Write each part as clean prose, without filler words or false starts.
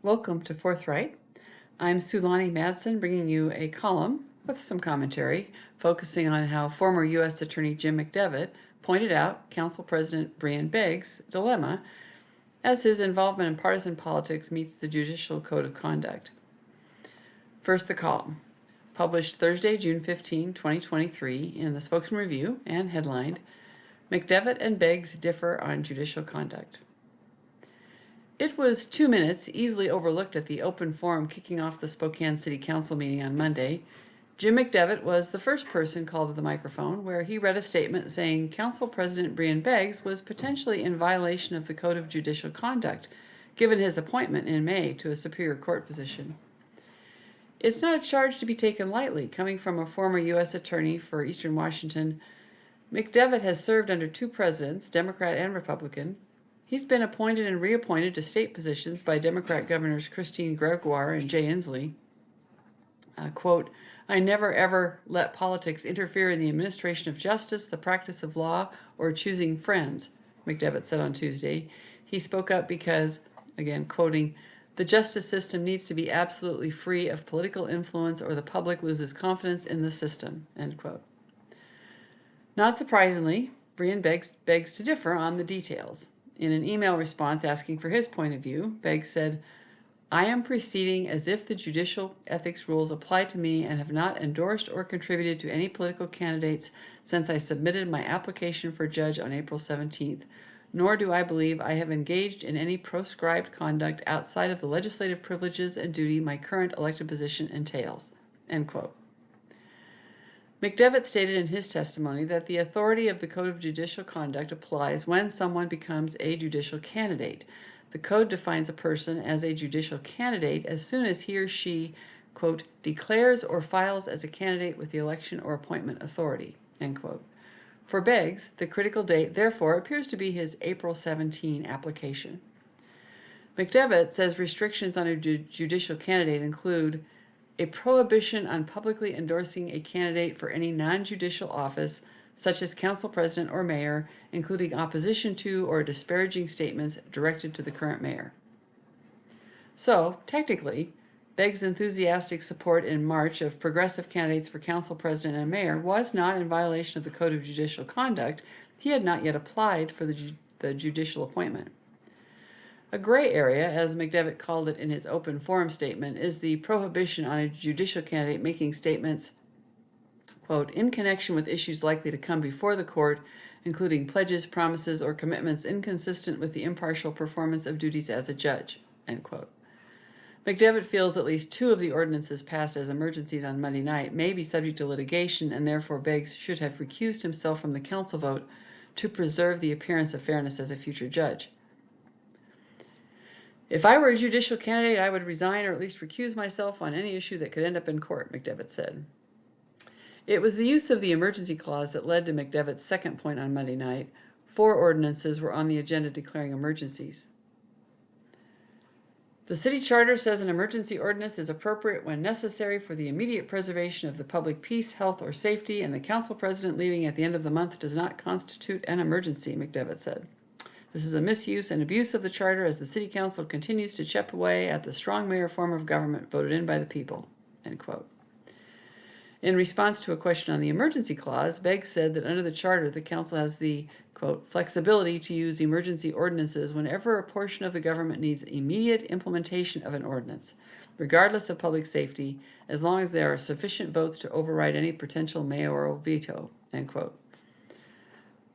Welcome to Forthright. I'm Sulani Madsen, bringing you a column with some commentary focusing on how former U.S. Attorney Jim Mcdevitt pointed out Council President Breean Beggs' dilemma as his involvement in partisan politics meets the Judicial Code of Conduct. First, the column, published Thursday, June 15, 2023 in the Spokesman Review and headlined, "Mcdevitt and Beggs Differ on Judicial Conduct." It was 2 minutes, easily overlooked at the open forum kicking off the Spokane City Council meeting on Monday. Jim Mcdevitt was the first person called to the microphone, where he read a statement saying Council President Breean Beggs was potentially in violation of the Code of Judicial Conduct, given his appointment in May to a Superior Court position. It's not a charge to be taken lightly. Coming from a former U.S. Attorney for Eastern Washington, Mcdevitt has served under 2 presidents, Democrat and Republican. He's been appointed and reappointed to state positions by Democrat Governors Christine Gregoire and Jay Inslee. Quote, "I never ever let politics interfere in the administration of justice, the practice of law, or choosing friends," Mcdevitt said on Tuesday. He spoke up because, again quoting, "the justice system needs to be absolutely free of political influence or the public loses confidence in the system," end quote. Not surprisingly, Breean begs to differ on the details. In an email response asking for his point of view, Beggs said, "I am proceeding as if the judicial ethics rules apply to me and have not endorsed or contributed to any political candidates since I submitted my application for judge on April 17th, nor do I believe I have engaged in any proscribed conduct outside of the legislative privileges and duty my current elected position entails," end quote. Mcdevitt stated in his testimony that the authority of the Code of Judicial Conduct applies when someone becomes a judicial candidate. The code defines a person as a judicial candidate as soon as he or she, quote, "declares or files as a candidate with the election or appointment authority," end quote. For Beggs, the critical date, therefore, appears to be his April 17 application. Mcdevitt says restrictions on a judicial candidate include a prohibition on publicly endorsing a candidate for any non-judicial office, such as council president or mayor, including opposition to or disparaging statements directed to the current mayor. So, technically, Beggs' enthusiastic support in March of progressive candidates for council president and mayor was not in violation of the Code of Judicial Conduct. He had not yet applied for the judicial appointment. A gray area, as Mcdevitt called it in his open forum statement, is the prohibition on a judicial candidate making statements, quote, "in connection with issues likely to come before the court, including pledges, promises, or commitments inconsistent with the impartial performance of duties as a judge," end quote. Mcdevitt feels at least 2 of the ordinances passed as emergencies on Monday night may be subject to litigation, and therefore Beggs should have recused himself from the council vote to preserve the appearance of fairness as a future judge. "If I were a judicial candidate, I would resign or at least recuse myself on any issue that could end up in court," Mcdevitt said. It was the use of the emergency clause that led to Mcdevitt's second point on Monday night. 4 ordinances were on the agenda declaring emergencies. The city charter says an emergency ordinance is appropriate when necessary for the immediate preservation of the public peace, health, or safety, and the council president leaving at the end of the month does not constitute an emergency, Mcdevitt said. "This is a misuse and abuse of the charter as the city council continues to chip away at the strong mayor form of government voted in by the people," end quote. In response to a question on the emergency clause, Beggs said that under the charter, the council has the, quote, "flexibility to use emergency ordinances whenever a portion of the government needs immediate implementation of an ordinance, regardless of public safety, as long as there are sufficient votes to override any potential mayoral veto," end quote.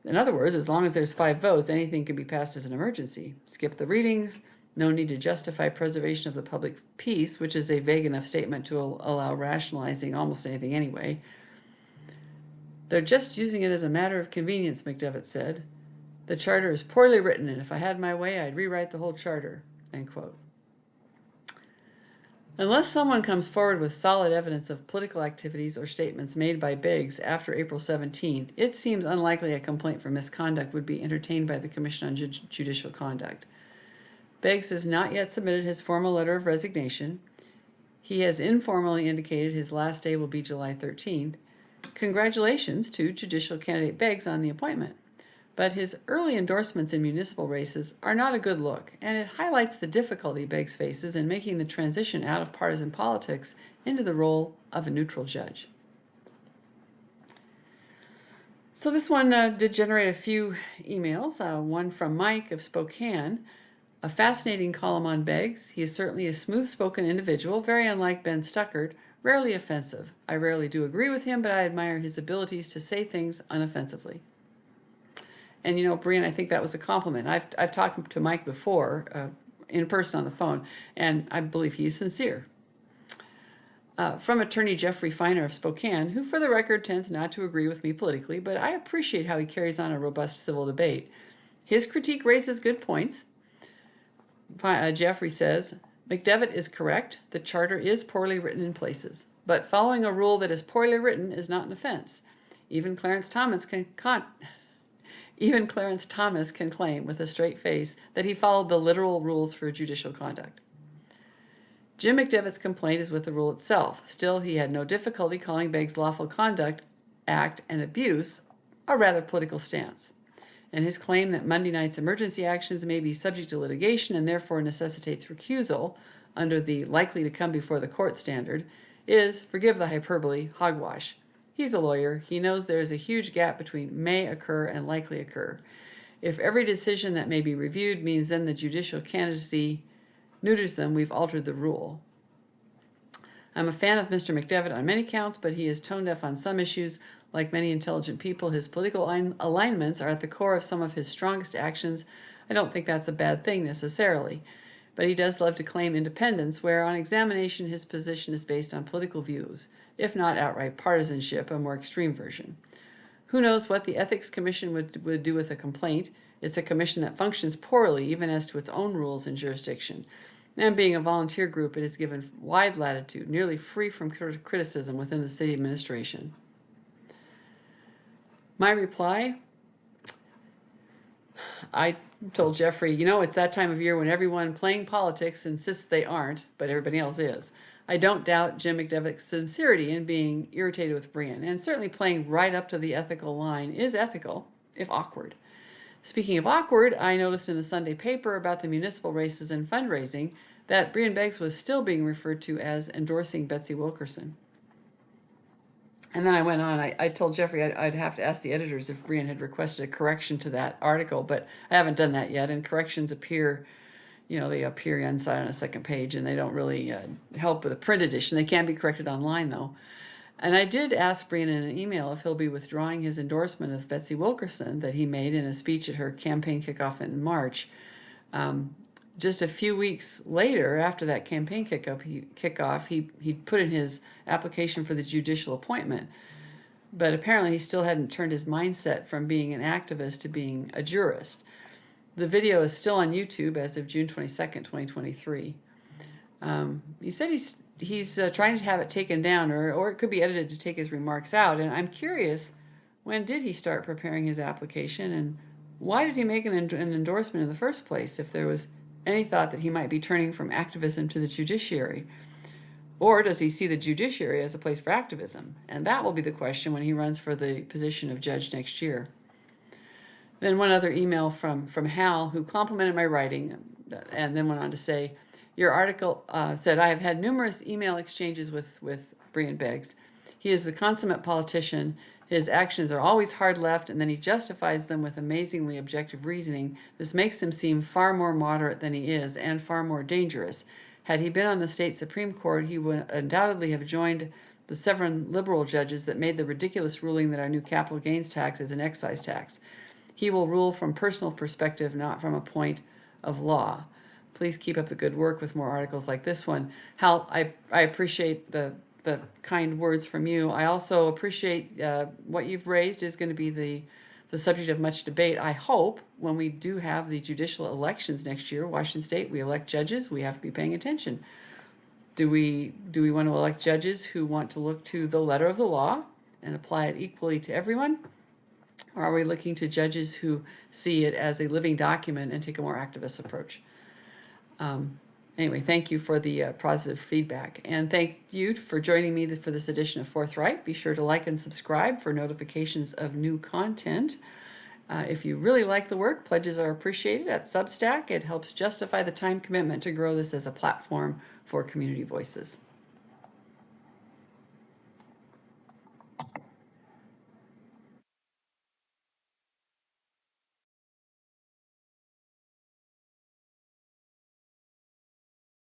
In other words, as long as there's 5 votes, anything can be passed as an emergency. Skip the readings, no need to justify preservation of the public peace, which is a vague enough statement to allow rationalizing almost anything anyway. "They're just using it as a matter of convenience," Mcdevitt said. "The charter is poorly written, and if I had my way, I'd rewrite the whole charter," end quote. Unless someone comes forward with solid evidence of political activities or statements made by Beggs after April 17th, it seems unlikely a complaint for misconduct would be entertained by the Commission on Judicial Conduct. Beggs has not yet submitted his formal letter of resignation. He has informally indicated his last day will be July 13th. Congratulations to judicial candidate Beggs on the appointment. But his early endorsements in municipal races are not a good look, and it highlights the difficulty Beggs faces in making the transition out of partisan politics into the role of a neutral judge. So this one did generate a few emails, one from Mike of Spokane. A fascinating column on Beggs. He is certainly a smooth-spoken individual, very unlike Ben Stuckert, rarely offensive. I rarely do agree with him, but I admire his abilities to say things unoffensively. And you know, Breean, I think that was a compliment. I've talked to Mike before, in person on the phone, and I believe he is sincere. From attorney Jeffrey Feiner of Spokane, who for the record tends not to agree with me politically, but I appreciate how he carries on a robust civil debate. His critique raises good points. Jeffrey says, Mcdevitt is correct. The charter is poorly written in places, but following a rule that is poorly written is not an offense. Even Clarence Thomas can claim with a straight face that he followed the literal rules for judicial conduct. Jim Mcdevitt's complaint is with the rule itself. Still, he had no difficulty calling Beggs' lawful conduct act and abuse a rather political stance. And his claim that Monday night's emergency actions may be subject to litigation and therefore necessitates recusal under the likely to come before the court standard is, forgive the hyperbole, hogwash. He's a lawyer. He knows there is a huge gap between may occur and likely occur. If every decision that may be reviewed means then the judicial candidacy neuters them, we've altered the rule. I'm a fan of Mr. Mcdevitt on many counts, but he is tone deaf on some issues. Like many intelligent people, his political alignments are at the core of some of his strongest actions. I don't think that's a bad thing necessarily, but he does love to claim independence, where on examination his position is based on political views, if not outright partisanship, a more extreme version. Who knows what the Ethics Commission would do with a complaint? It's a commission that functions poorly even as to its own rules and jurisdiction. And being a volunteer group, it is given wide latitude, nearly free from criticism within the city administration. My reply, I told Jeffrey, you know, it's that time of year when everyone playing politics insists they aren't, but everybody else is. I don't doubt Jim Mcdevitt's sincerity in being irritated with Breean, and certainly playing right up to the ethical line is ethical, if awkward. Speaking of awkward, I noticed in the Sunday paper about the municipal races and fundraising that Breean Beggs was still being referred to as endorsing Betsy Wilkerson. And then I went on. I told Jeffrey I'd have to ask the editors if Breean had requested a correction to that article, but I haven't done that yet. And corrections appear, you know, they appear inside on a second page, and they don't really help with a print edition. They can be corrected online, though. And I did ask Breean in an email if he'll be withdrawing his endorsement of Betsy Wilkerson that he made in a speech at her campaign kickoff in March. Just a few weeks later, after that campaign kickoff, he put in his application for the judicial appointment. But apparently he still hadn't turned his mindset from being an activist to being a jurist. The video is still on YouTube as of June 22nd, 2023. He said he's trying to have it taken down, or it could be edited to take his remarks out. And I'm curious, when did he start preparing his application, and why did he make an endorsement in the first place if there was any thought that he might be turning from activism to the judiciary? Or does he see the judiciary as a place for activism? And that will be the question when he runs for the position of judge next year. Then one other email from Hal, who complimented my writing and then went on to say, your article said, I have had numerous email exchanges with Breean Beggs. He is the consummate politician. His actions are always hard left, and then he justifies them with amazingly objective reasoning. This makes him seem far more moderate than he is, and far more dangerous. Had he been on the state Supreme Court, he would undoubtedly have joined the 7 liberal judges that made the ridiculous ruling that our new capital gains tax is an excise tax. He will rule from personal perspective, not from a point of law. Please keep up the good work with more articles like this one. Hal, I appreciate the kind words from you. I also appreciate what you've raised is going to be the subject of much debate. I hope when we do have the judicial elections next year, Washington State, we elect judges, we have to be paying attention. Do we want to elect judges who want to look to the letter of the law and apply it equally to everyone? Or are we looking to judges who see it as a living document and take a more activist approach? Anyway, thank you for the positive feedback. And thank you for joining me for this edition of Forthright. Be sure to like and subscribe for notifications of new content. If you really like the work, pledges are appreciated at Substack. It helps justify the time commitment to grow this as a platform for community voices.